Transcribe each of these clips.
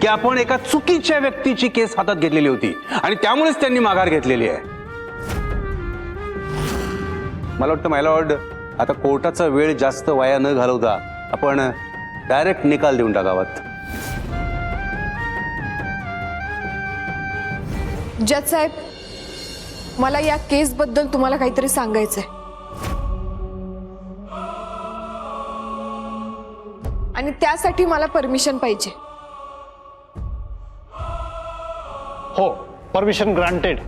की आपण एका चुकीच्या व्यक्तीची केस हातात घेतलेली होती आणि त्यामुळेच त्यांनी माघार घेतलेली आहे. मला वाटतं माय लॉर्ड, आता कोर्टाचा वेळ जास्त वाया न घालवता आपण डायरेक्ट निकाल देऊन टाकावात. जज साहेब, मला या केस बद्दल तुम्हाला काहीतरी सांगायचंय आणि त्यासाठी मला परमिशन पाहिजे. हो, परमिशन ग्रांटेड.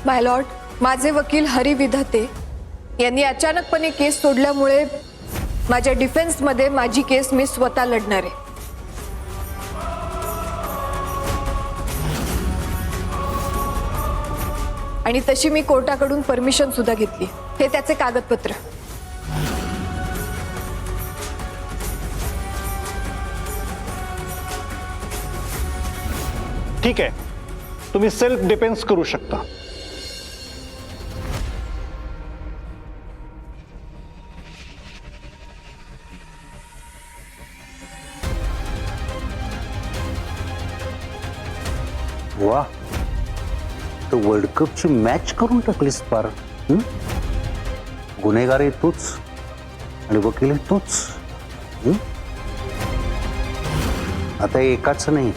माय लॉर्ड, माझे वकील हरी विधाते यांनी अचानकपणे केस सोडल्यामुळे माझ्या डिफेन्समध्ये माझी केस मी स्वतः लढणार आहे. आणि तशी मी कोर्टाकडून परमिशन सुद्धा घेतली. हे त्याचे कागदपत्र. ठीक आहे, तुम्ही सेल्फ डिफेन्स करू शकता. वा, तर वर्ल्ड कपची मॅच करून टाकलीस पार. गुन्हेगार तूच आणि वकील तूच. आता एकाच नाही,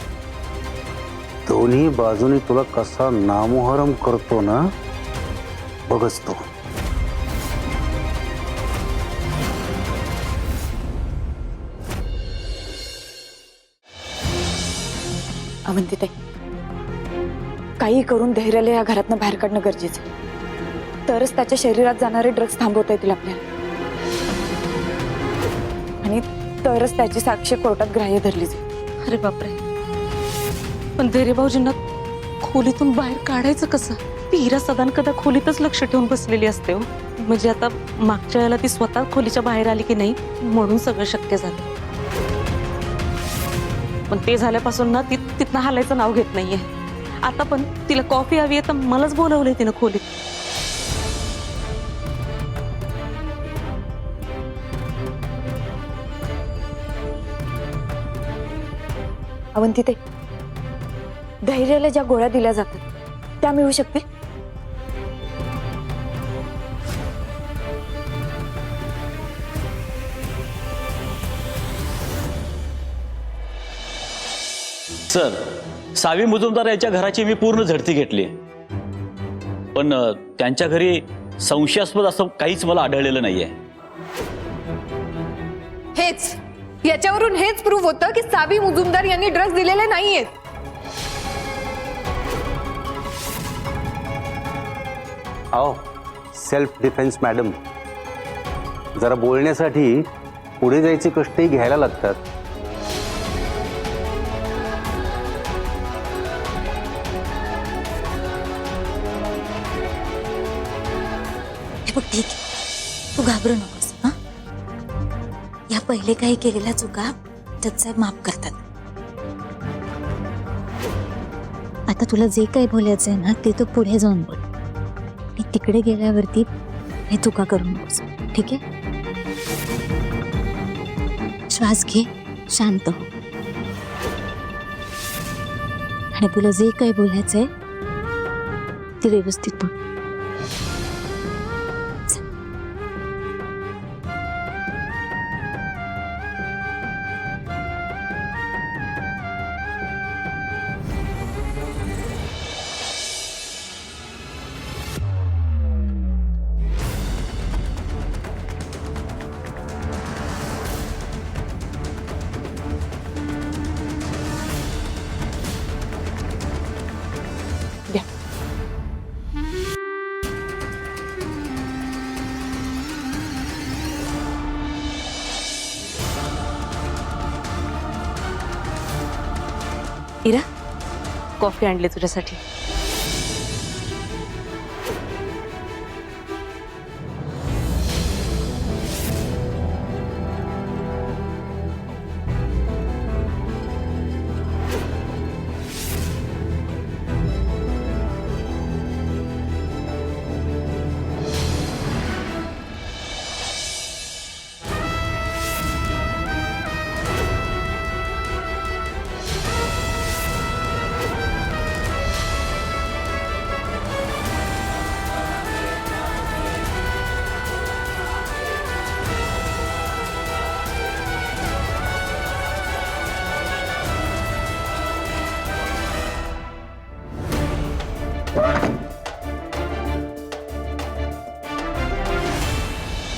दोन्ही बाजूनी तुला कसा नामोहरम करतो ना, बघच तो. अवंतिताई, काही करून धैर्याला या घरातनं बाहेर काढणं गरजेचं आहे. तरच त्याच्या शरीरात जाणारे ड्रग्ज थांबवता येतील आपल्याला, आणि तरच त्याची साक्ष कोर्टात ग्राह्य धरली जाईल. अरे बापरे, पण धैर्य भाऊजींना खोलीतून बाहेर काढायचं कसं? ती हिरा सदानकदा खोलीतच लक्ष ठेवून बसलेली असते हो. म्हणजे आता मागच्या वेळेला ती स्वतः खोलीच्या बाहेर आली की नाही म्हणून सगळं शक्य झालं. पण ते झाल्यापासून ना ती तिथनं हालायचं नाव घेत नाहीये. आता पण तिला कॉफी हवी आहे तर मलाच बोलवलंय तिनं खोलीत. अवंतिताई, धैर्याला ज्या गोळ्या दिल्या जातात त्या मिळू शकतील? सर, सावी मुजुमदार यांच्या घराची मी पूर्ण झडती घेतली, पण त्यांच्या घरी संशयास्पद असं काहीच मला आढळलेलं नाहीये. हेच याच्यावरून हेच प्रूव्ह होतं की सावी मुजुमदार यांनी ड्रग्ज दिलेले नाहीयेत. आओ, सेल्फ डिफेन्स मॅडम, जरा बोलण्यासाठी पुढे जायचे कष्टही घ्यायला लागतात. ठीक आहे, तू घाबरू नकोस. हा, या पहिले काही केलेल्या चुका जजसाहेब माफ करतात. आता तुला जे काही बोलायचं आहे ना ते तू पुढे जाऊन बोल, आणि तिकडे गेल्यावरती हे चुका करू नकोस. ठीक आहे, श्वास घे, शांत हो, आणि तुला जे काही बोलायचंय ते व्यवस्थित बोल. द्या. इरा कॉफी आणली तुझ्यासाठी.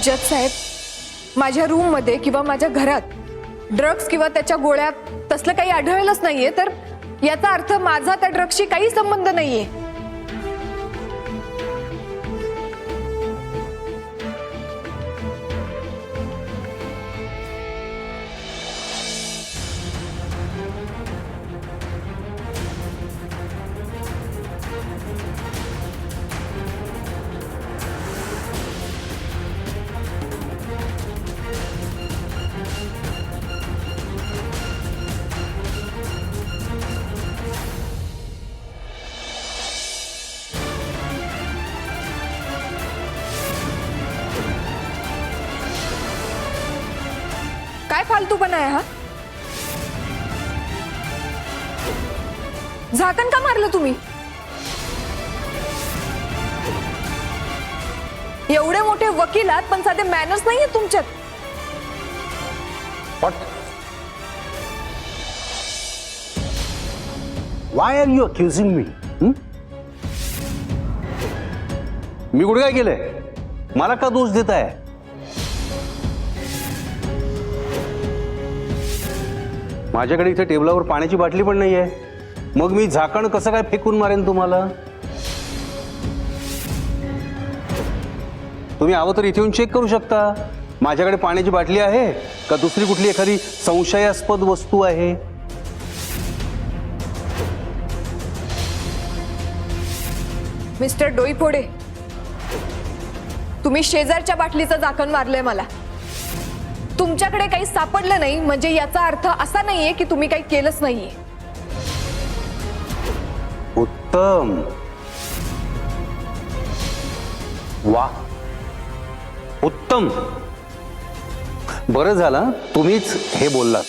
जज साहेब, माझ्या रूम मध्ये किंवा माझ्या घरात ड्रग्ज किंवा त्याच्या गोळ्या तसलं काही आढळलंच नाहीये, तर याचा अर्थ माझा त्या ड्रग्जशी काही संबंध नाहीये. काय फालतूपणा आहे हा? झाकण का मारलं तुम्ही? एवढे मोठे वकील आहात पण साधे मॅनर्स नाहीये तुमच्यात. What? Why are you accusing me? मी कुठे काय केलंय? मला का दोष देत आहे? माझ्याकडे इथे टेबलावर पाण्याची बाटली पण नाहीये. मग मी झाकण कसं काय फेकून मारेन तुम्हाला? तुम्ही हवं तर इथे येऊन चेक करू शकता. माझ्याकडे पाण्याची बाटली आहे का दुसरी कुठली एखादी संशयास्पद वस्तू आहे? मिस्टर डोईफोडे, तुम्ही शेजारच्या बाटलीचं झाकण मारलंय मला. तुमच्याकडे काही सापडलं नाही म्हणजे याचा अर्थ असा नाहीये की तुम्ही काही केलंच नाहीये. उत्तम. वा, उत्तम. बरं झालं तुम्हीच हे बोललात.